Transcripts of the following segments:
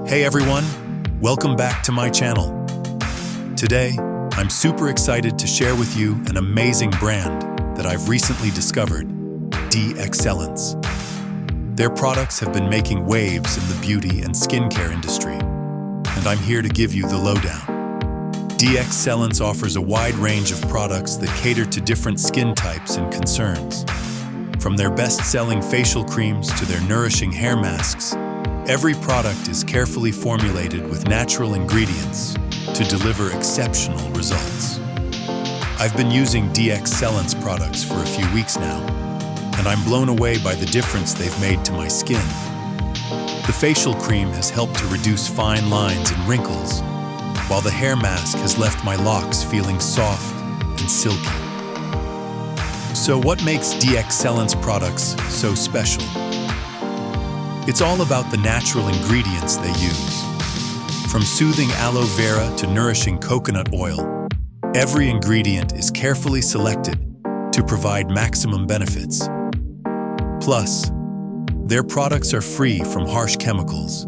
Hey everyone, welcome back to my channel. Today, I'm super excited to share with you an amazing brand that I've recently discovered, DXcellence. Their products have been making waves in the beauty and skincare industry, and I'm here to give you the lowdown. DXcellence offers a wide range of products that cater to different skin types and concerns. From their best-selling facial creams to their nourishing hair masks, every product is carefully formulated with natural ingredients to deliver exceptional results. I've been using DXcellence products for a few weeks now, and I'm blown away by the difference they've made to my skin. The facial cream has helped to reduce fine lines and wrinkles, while the hair mask has left my locks feeling soft and silky. So what makes DXcellence products so special? It's all about the natural ingredients they use. From soothing aloe vera to nourishing coconut oil, every ingredient is carefully selected to provide maximum benefits. Plus, their products are free from harsh chemicals,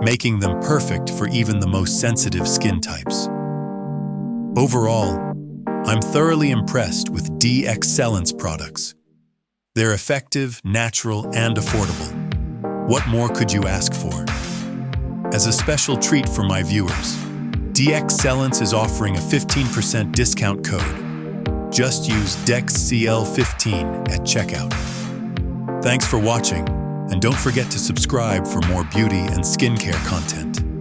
making them perfect for even the most sensitive skin types. Overall, I'm thoroughly impressed with DXcellence products. They're effective, natural, and affordable. What more could you ask for? As a special treat for my viewers, DXcellence is offering a 15% discount code. Just use DXCL15 at checkout. Thanks for watching, and don't forget to subscribe for more beauty and skincare content.